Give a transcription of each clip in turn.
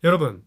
여러분,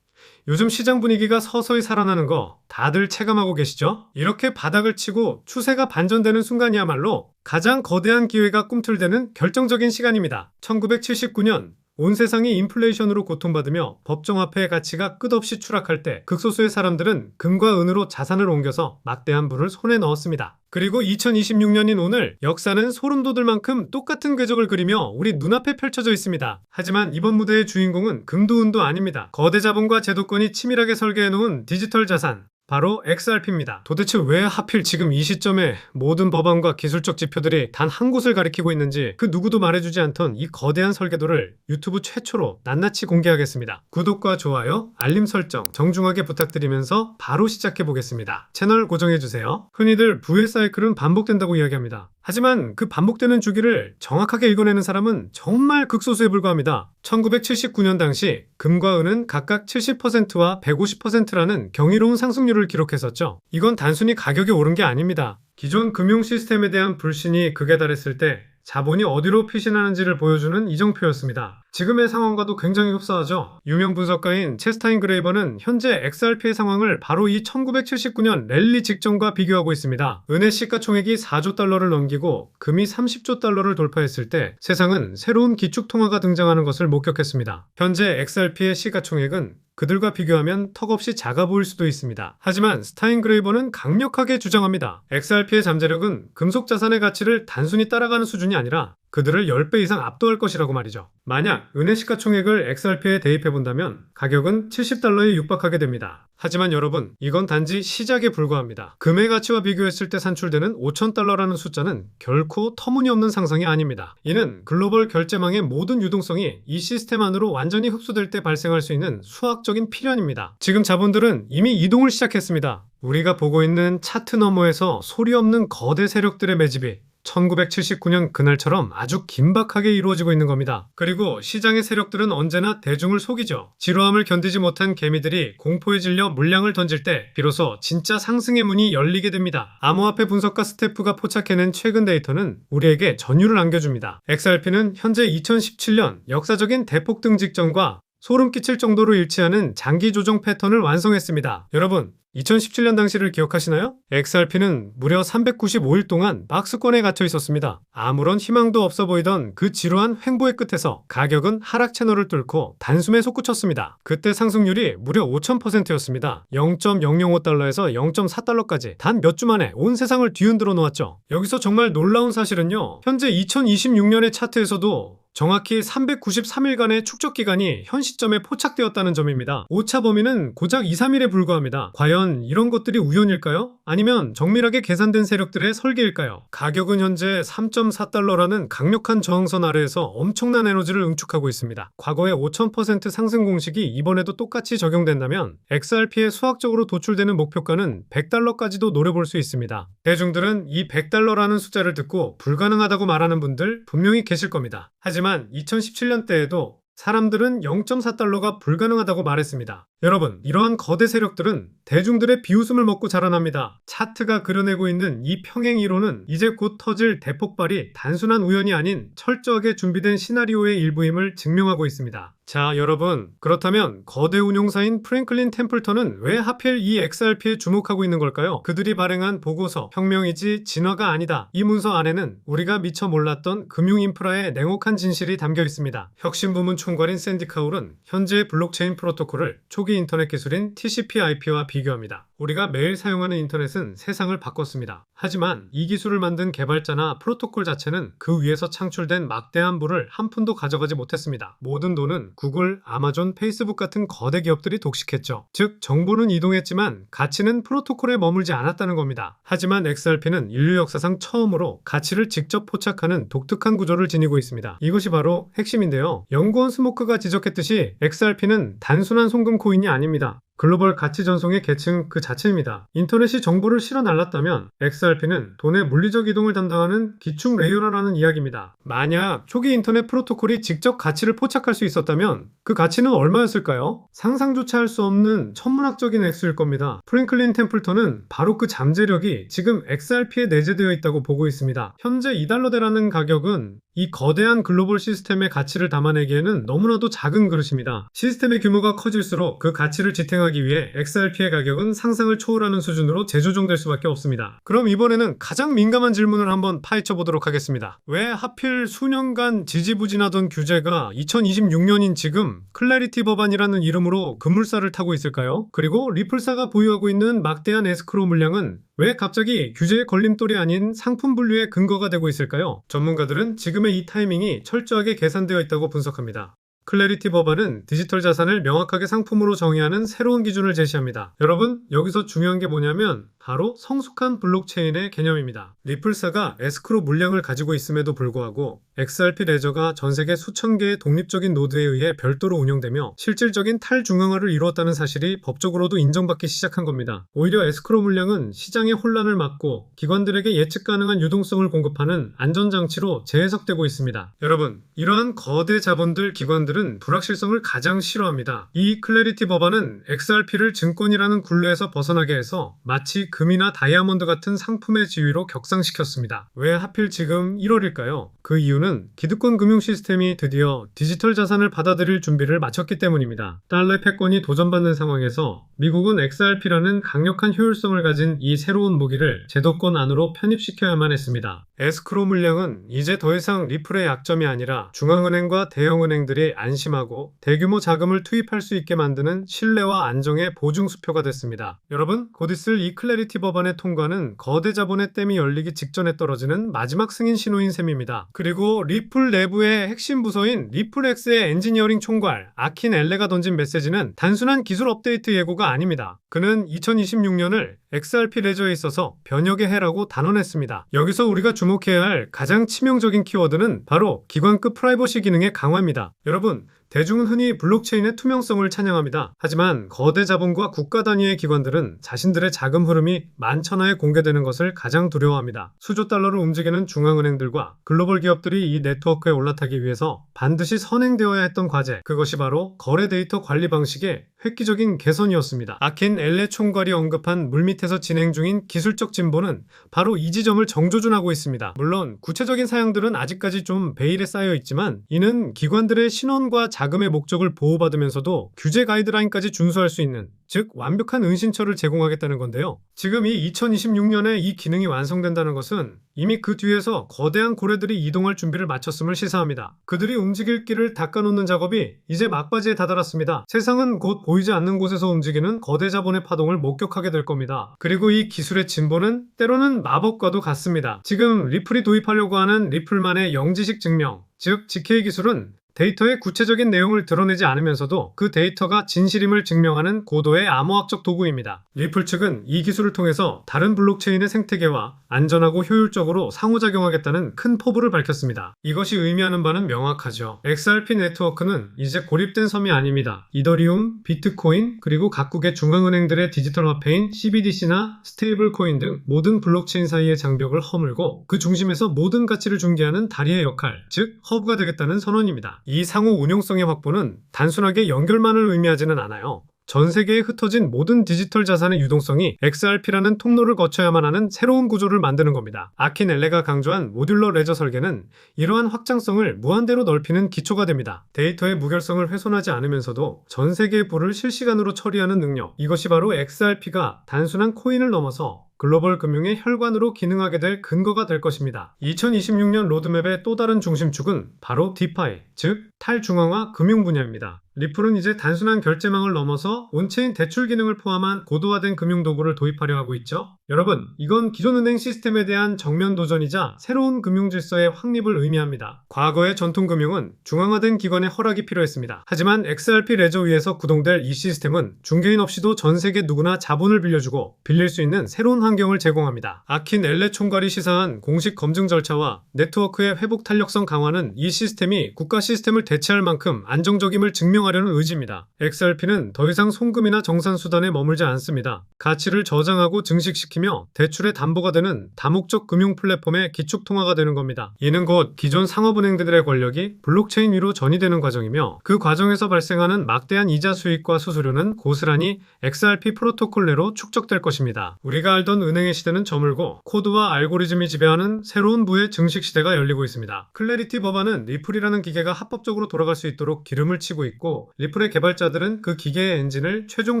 요즘 시장 분위기가 서서히 살아나는 거 다들 체감하고 계시죠? 이렇게 바닥을 치고 추세가 반전되는 순간이야말로 가장 거대한 기회가 꿈틀대는 결정적인 시간입니다. 1979년 온 세상이 인플레이션으로 고통받으며 법정화폐의 가치가 끝없이 추락할 때 극소수의 사람들은 금과 은으로 자산을 옮겨서 막대한 부를 손에 넣었습니다. 그리고 2026년인 오늘 역사는 소름 돋을 만큼 똑같은 궤적을 그리며 우리 눈앞에 펼쳐져 있습니다. 하지만 이번 무대의 주인공은 금도 은도 아닙니다. 거대 자본과 제도권이 치밀하게 설계해놓은 디지털 자산, 바로 XRP입니다. 도대체 왜 하필 지금 이 시점에 모든 법안과 기술적 지표들이 단 한 곳을 가리키고 있는지 그 누구도 말해주지 않던 이 거대한 설계도를 유튜브 최초로 낱낱이 공개하겠습니다. 구독과 좋아요, 알림 설정 정중하게 부탁드리면서 바로 시작해보겠습니다. 채널 고정해주세요. 흔히들 부의 사이클은 반복된다고 이야기합니다. 하지만 그 반복되는 주기를 정확하게 읽어내는 사람은 정말 극소수에 불과합니다. 1979년 당시 금과 은은 각각 70%와 150%라는 경이로운 상승률을 기록했었죠. 이건 단순히 가격이 오른 게 아닙니다. 기존 금융 시스템에 대한 불신이 극에 달했을 때 자본이 어디로 피신하는지를 보여주는 이정표였습니다. 지금의 상황과도 굉장히 흡사하죠. 유명 분석가인 체스타인 그레이버는 현재 XRP의 상황을 바로 이 1979년 랠리 직전과 비교하고 있습니다. 은의 시가총액이 4조 달러를 넘기고 금이 30조 달러를 돌파했을 때 세상은 새로운 기축통화가 등장하는 것을 목격했습니다. 현재 XRP의 시가총액은 그들과 비교하면 턱없이 작아 보일 수도 있습니다. 하지만 스타인그레이버는 강력하게 주장합니다. XRP의 잠재력은 금속 자산의 가치를 단순히 따라가는 수준이 아니라 그들을 10배 이상 압도할 것이라고 말이죠. 만약 은의 시가총액을 XRP에 대입해본다면 가격은 70달러에 육박하게 됩니다. 하지만 여러분, 이건 단지 시작에 불과합니다. 금의 가치와 비교했을 때 산출되는 5,000달러라는 숫자는 결코 터무니없는 상승이 아닙니다. 이는 글로벌 결제망의 모든 유동성이 이 시스템 안으로 완전히 흡수될 때 발생할 수 있는 수학적인 필연입니다. 지금 자본들은 이미 이동을 시작했습니다. 우리가 보고 있는 차트 너머에서 소리 없는 거대 세력들의 매집이 1979년 그날처럼 아주 긴박하게 이루어지고 있는 겁니다. 그리고 시장의 세력들은 언제나 대중을 속이죠. 지루함을 견디지 못한 개미들이 공포에 질려 물량을 던질 때 비로소 진짜 상승의 문이 열리게 됩니다. 암호화폐 분석가 스태프가 포착해낸 최근 데이터는 우리에게 전율을 안겨줍니다. XRP는 현재 2017년 역사적인 대폭등 직전과 소름 끼칠 정도로 일치하는 장기 조정 패턴을 완성했습니다. 여러분, 2017년 당시를 기억하시나요? XRP는 무려 395일 동안 박스권에 갇혀 있었습니다. 아무런 희망도 없어 보이던 그 지루한 횡보의 끝에서 가격은 하락 채널을 뚫고 단숨에 솟구쳤습니다. 그때 상승률이 무려 5000%였습니다. 0.005달러에서 0.4달러까지 단 몇 주 만에 온 세상을 뒤흔들어 놓았죠. 여기서 정말 놀라운 사실은요, 현재 2026년의 차트에서도 정확히 393일간의 축적 기간이 현 시점에 포착되었다는 점입니다. 오차 범위는 고작 2, 3일에 불과합니다. 과연 이런 것들이 우연일까요? 아니면 정밀하게 계산된 세력들의 설계일까요? 가격은 현재 3.4달러라는 강력한 저항선 아래에서 엄청난 에너지를 응축하고 있습니다. 과거의 5000% 상승 공식이 이번에도 똑같이 적용된다면 XRP의 수학적으로 도출되는 목표가는 100달러까지도 노려볼 수 있습니다. 대중들은 이 100달러라는 숫자를 듣고 불가능하다고 말하는 분들 분명히 계실 겁니다. 하지만 2017년대에도 사람들은 0.4달러가 불가능하다고 말했습니다. 여러분, 이러한 거대 세력들은 대중들의 비웃음을 먹고 자라납니다. 차트가 그려내고 있는 이 평행 이론은 이제 곧 터질 대폭발이 단순한 우연이 아닌 철저하게 준비된 시나리오의 일부임을 증명하고 있습니다. 자, 여러분, 그렇다면 거대 운용사인 프랭클린 템플턴은 왜 하필 이 XRP에 주목하고 있는 걸까요? 그들이 발행한 보고서 혁명이지 진화가 아니다. 이 문서 안에는 우리가 미처 몰랐던 금융 인프라의 냉혹한 진실이 담겨 있습니다. 혁신부문 총괄인 샌디 카울은 현재의 블록체인 프로토콜을 초기 인터넷 기술인 TCP/IP와 비교합니다. 우리가 매일 사용하는 인터넷은 세상을 바꿨습니다. 하지만 이 기술을 만든 개발자나 프로토콜 자체는 그 위에서 창출된 막대한 부를 한 푼도 가져가지 못했습니다. 모든 돈은 구글, 아마존, 페이스북 같은 거대 기업들이 독식했죠. 즉, 정보는 이동했지만 가치는 프로토콜에 머물지 않았다는 겁니다. 하지만 XRP는 인류 역사상 처음으로 가치를 직접 포착하는 독특한 구조를 지니고 있습니다. 이것이 바로 핵심인데요. 연구원 스모크가 지적했듯이 XRP는 단순한 송금 코인이 아닙니다. 글로벌 가치 전송의 계층 그 자체입니다. 인터넷이 정보를 실어 날랐다면 XRP는 돈의 물리적 이동을 담당하는 기축 레이어라는 이야기입니다. 만약 초기 인터넷 프로토콜이 직접 가치를 포착할 수 있었다면 그 가치는 얼마였을까요? 상상조차 할 수 없는 천문학적인 액수일 겁니다. 프랭클린 템플턴은 바로 그 잠재력이 지금 XRP에 내재되어 있다고 보고 있습니다. 현재 $2대라는 가격은 이 거대한 글로벌 시스템의 가치를 담아내기에는 너무나도 작은 그릇입니다. 시스템의 규모가 커질수록 그 가치를 지탱하기 위해 XRP의 가격은 상상을 초월하는 수준으로 재조정될 수밖에 없습니다. 그럼 이번에는 가장 민감한 질문을 한번 파헤쳐 보도록 하겠습니다. 왜 하필 수년간 지지부진하던 규제가 2026년인 지금 클래리티 법안이라는 이름으로 급물살을 타고 있을까요? 그리고 리플사가 보유하고 있는 막대한 에스크로 물량은 왜 갑자기 규제의 걸림돌이 아닌 상품 분류의 근거가 되고 있을까요? 전문가들은 지금의 이 타이밍이 철저하게 계산되어 있다고 분석합니다. 클래리티 법안은 디지털 자산을 명확하게 상품으로 정의하는 새로운 기준을 제시합니다. 여러분, 여기서 중요한 게 뭐냐면 바로 성숙한 블록체인의 개념입니다. 리플사가 에스크로 물량을 가지고 있음에도 불구하고 XRP 레저가 전 세계 수천 개의 독립적인 노드에 의해 별도로 운영되며 실질적인 탈중앙화를 이루었다는 사실이 법적으로도 인정받기 시작한 겁니다. 오히려 에스크로 물량은 시장의 혼란을 막고 기관들에게 예측 가능한 유동성을 공급하는 안전장치로 재해석되고 있습니다. 여러분, 이러한 거대 자본들 기관들은 불확실성을 가장 싫어합니다. 이 클래리티 법안은 XRP를 증권이라는 굴레에서 벗어나게 해서 마치 금이나 다이아몬드 같은 상품의 지위로 격상시켰습니다. 왜 하필 지금 1월일까요? 그 이유는 기득권 금융 시스템이 드디어 디지털 자산을 받아들일 준비를 마쳤기 때문입니다. 달러의 패권이 도전받는 상황에서 미국은 XRP라는 강력한 효율성을 가진 이 새로운 무기를 제도권 안으로 편입시켜야만 했습니다. 에스크로 물량은 이제 더 이상 리플의 약점이 아니라 중앙은행과 대형은행들이 안심하고 대규모 자금을 투입할 수 있게 만드는 신뢰와 안정의 보증수표가 됐습니다. 여러분, 곧 있을 이 클래리티 법안의 통과는 거대 자본의 댐이 열리기 직전에 떨어지는 마지막 승인 신호인 셈입니다. 그리고 리플 내부의 핵심 부서인 리플X의 엔지니어링 총괄 아킨 엘레가 던진 메시지는 단순한 기술 업데이트 예고가 아닙니다. 그는 2026년을 XRP 레저에 있어서 변혁의 해라고 단언했습니다. 여기서 우리가 주목해야 할 가장 치명적인 키워드는 바로 기관급 프라이버시 기능의 강화입니다. 여러분, 대중은 흔히 블록체인의 투명성을 찬양합니다. 하지만 거대 자본과 국가 단위의 기관들은 자신들의 자금 흐름이 만천하에 공개되는 것을 가장 두려워합니다. 수조 달러를 움직이는 중앙은행들과 글로벌 기업들이 이 네트워크에 올라타기 위해서 반드시 선행되어야 했던 과제, 그것이 바로 거래 데이터 관리 방식의 획기적인 개선이었습니다. 아킨 엘레 총괄이 언급한 물밑에서 진행 중인 기술적 진보는 바로 이 지점을 정조준하고 있습니다. 물론 구체적인 사양들은 아직까지 좀 베일에 쌓여 있지만 이는 기관들의 신원과 자금의 목적을 보호받으면서도 규제 가이드라인까지 준수할 수 있는, 즉 완벽한 은신처를 제공하겠다는 건데요. 지금 이 2026년에 이 기능이 완성된다는 것은 이미 그 뒤에서 거대한 고래들이 이동할 준비를 마쳤음을 시사합니다. 그들이 움직일 길을 닦아놓는 작업이 이제 막바지에 다다랐습니다. 세상은 곧 보이지 않는 곳에서 움직이는 거대 자본의 파동을 목격하게 될 겁니다. 그리고 이 기술의 진보는 때로는 마법과도 같습니다. 지금 리플이 도입하려고 하는 리플만의 영지식 증명, 즉 GK 기술은 데이터의 구체적인 내용을 드러내지 않으면서도 그 데이터가 진실임을 증명하는 고도의 암호학적 도구입니다. 리플 측은 이 기술을 통해서 다른 블록체인의 생태계와 안전하고 효율적으로 상호작용하겠다는 큰 포부를 밝혔습니다. 이것이 의미하는 바는 명확하죠. XRP 네트워크는 이제 고립된 섬이 아닙니다. 이더리움, 비트코인, 그리고 각국의 중앙은행들의 디지털 화폐인 CBDC나 스테이블 코인 등 모든 블록체인 사이의 장벽을 허물고 그 중심에서 모든 가치를 중개하는 다리의 역할, 즉 허브가 되겠다는 선언입니다. 이 상호 운용성의 확보는 단순하게 연결만을 의미하지는 않아요. 전 세계에 흩어진 모든 디지털 자산의 유동성이 XRP라는 통로를 거쳐야만 하는 새로운 구조를 만드는 겁니다. 아킨 엘레가 강조한 모듈러 레저 설계는 이러한 확장성을 무한대로 넓히는 기초가 됩니다. 데이터의 무결성을 훼손하지 않으면서도 전 세계의 부를 실시간으로 처리하는 능력, 이것이 바로 XRP가 단순한 코인을 넘어서 글로벌 금융의 혈관으로 기능하게 될 근거가 될 것입니다. 2026년 로드맵의 또 다른 중심축은 바로 디파이, 즉 탈중앙화 금융 분야입니다. 리플은 이제 단순한 결제망을 넘어서 온체인 대출 기능을 포함한 고도화된 금융 도구를 도입하려 하고 있죠. 여러분, 이건 기존 은행 시스템에 대한 정면 도전이자 새로운 금융 질서의 확립을 의미합니다. 과거의 전통 금융은 중앙화된 기관의 허락이 필요했습니다. 하지만 XRP 레저 위에서 구동될 이 시스템은 중개인 없이도 전 세계 누구나 자본을 빌려주고 빌릴 수 있는 새로운 환경을 제공합니다. 아킨 엘레 총괄이 시사한 공식 검증 절차와 네트워크의 회복 탄력성 강화는 이 시스템이 국가 시스템을 대체할 만큼 안정적임을 증명합니다. 운영하려는 의지입니다. XRP는 더 이상 송금이나 정산 수단에 머물지 않습니다. 가치를 저장하고 증식시키며 대출의 담보가 되는 다목적 금융 플랫폼의 기축 통화가 되는 겁니다. 이는 곧 기존 상업은행들의 권력이 블록체인 위로 전이되는 과정이며 그 과정에서 발생하는 막대한 이자 수익과 수수료는 고스란히 XRP 프로토콜 내로 축적될 것입니다. 우리가 알던 은행의 시대는 저물고 코드와 알고리즘이 지배하는 새로운 부의 증식 시대가 열리고 있습니다. 클래리티 법안은 리플이라는 기계가 합법적으로 돌아갈 수 있도록 기름을 치고 있고 리플의 개발자들은 그 기계의 엔진을 최종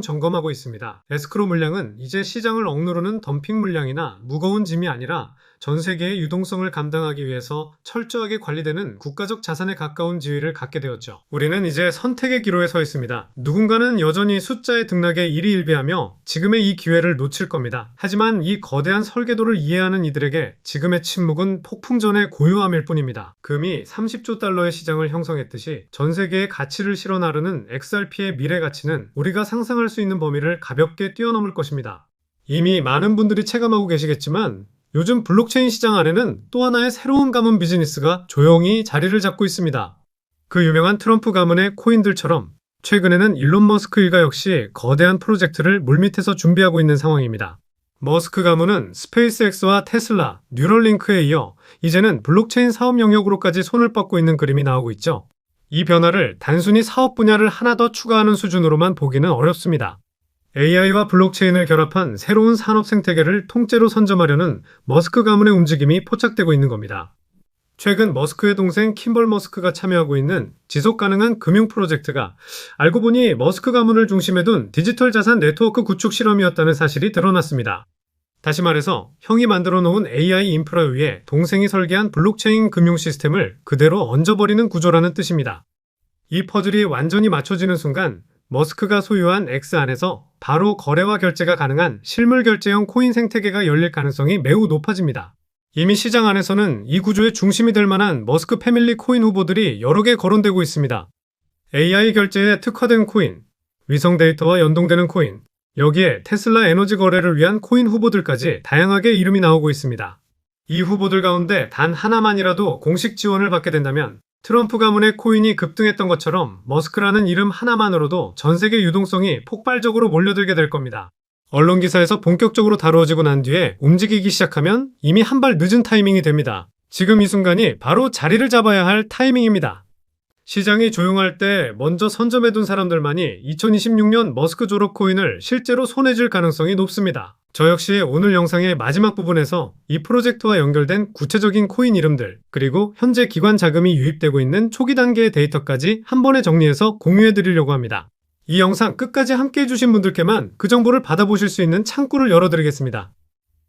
점검하고 있습니다. 에스크로 물량은 이제 시장을 억누르는 덤핑 물량이나 무거운 짐이 아니라 전 세계의 유동성을 감당하기 위해서 철저하게 관리되는 국가적 자산에 가까운 지위를 갖게 되었죠. 우리는 이제 선택의 기로에 서 있습니다. 누군가는 여전히 숫자의 등락에 일희일비하며 지금의 이 기회를 놓칠 겁니다. 하지만 이 거대한 설계도를 이해하는 이들에게 지금의 침묵은 폭풍전의 고요함일 뿐입니다. 금이 30조 달러의 시장을 형성했듯이 전 세계의 가치를 실어 나르는 XRP의 미래 가치는 우리가 상상할 수 있는 범위를 가볍게 뛰어넘을 것입니다. 이미 많은 분들이 체감하고 계시겠지만 요즘 블록체인 시장 안에는 또 하나의 새로운 가문 비즈니스가 조용히 자리를 잡고 있습니다. 그 유명한 트럼프 가문의 코인들처럼 최근에는 일론 머스크 일가 역시 거대한 프로젝트를 물밑에서 준비하고 있는 상황입니다. 머스크 가문은 스페이스X와 테슬라, 뉴럴링크에 이어 이제는 블록체인 사업 영역으로까지 손을 뻗고 있는 그림이 나오고 있죠. 이 변화를 단순히 사업 분야를 하나 더 추가하는 수준으로만 보기는 어렵습니다. AI와 블록체인을 결합한 새로운 산업 생태계를 통째로 선점하려는 머스크 가문의 움직임이 포착되고 있는 겁니다. 최근 머스크의 동생 킴벌 머스크가 참여하고 있는 지속가능한 금융 프로젝트가 알고 보니 머스크 가문을 중심에 둔 디지털 자산 네트워크 구축 실험이었다는 사실이 드러났습니다. 다시 말해서 형이 만들어 놓은 AI 인프라 위에 동생이 설계한 블록체인 금융 시스템을 그대로 얹어버리는 구조라는 뜻입니다. 이 퍼즐이 완전히 맞춰지는 순간 머스크가 소유한 X 안에서 바로 거래와 결제가 가능한 실물 결제형 코인 생태계가 열릴 가능성이 매우 높아집니다. 이미 시장 안에서는 이 구조의 중심이 될 만한 머스크 패밀리 코인 후보들이 여러 개 거론되고 있습니다. AI 결제에 특화된 코인, 위성 데이터와 연동되는 코인, 여기에 테슬라 에너지 거래를 위한 코인 후보들까지 다양하게 이름이 나오고 있습니다. 이 후보들 가운데 단 하나만이라도 공식 지원을 받게 된다면 트럼프 가문의 코인이 급등했던 것처럼 머스크라는 이름 하나만으로도 전 세계 유동성이 폭발적으로 몰려들게 될 겁니다. 언론 기사에서 본격적으로 다루어지고 난 뒤에 움직이기 시작하면 이미 한 발 늦은 타이밍이 됩니다. 지금 이 순간이 바로 자리를 잡아야 할 타이밍입니다. 시장이 조용할 때 먼저 선점해둔 사람들만이 2026년 머스크 졸업 코인을 실제로 손에 쥘 가능성이 높습니다. 저 역시 오늘 영상의 마지막 부분에서 이 프로젝트와 연결된 구체적인 코인 이름들, 그리고 현재 기관 자금이 유입되고 있는 초기 단계의 데이터까지 한 번에 정리해서 공유해드리려고 합니다. 이 영상 끝까지 함께 해주신 분들께만 그 정보를 받아보실 수 있는 창구를 열어드리겠습니다.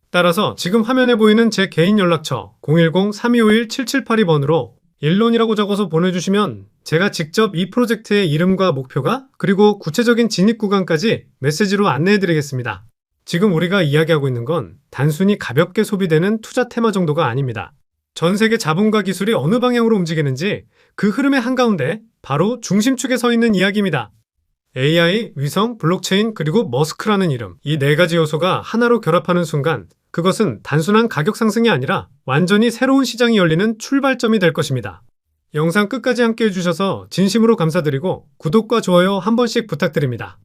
따라서 지금 화면에 보이는 제 개인 연락처 010-3251-7782번으로 일론이라고 적어서 보내주시면 제가 직접 이 프로젝트의 이름과 목표가 그리고 구체적인 진입 구간까지 메시지로 안내해드리겠습니다. 지금 우리가 이야기하고 있는 건 단순히 가볍게 소비되는 투자 테마 정도가 아닙니다. 전 세계 자본과 기술이 어느 방향으로 움직이는지 그 흐름의 한가운데 바로 중심축에 서 있는 이야기입니다. AI, 위성, 블록체인, 그리고 머스크라는 이름, 이 네 가지 요소가 하나로 결합하는 순간 그것은 단순한 가격 상승이 아니라 완전히 새로운 시장이 열리는 출발점이 될 것입니다. 영상 끝까지 함께 해주셔서 진심으로 감사드리고 구독과 좋아요 한 번씩 부탁드립니다.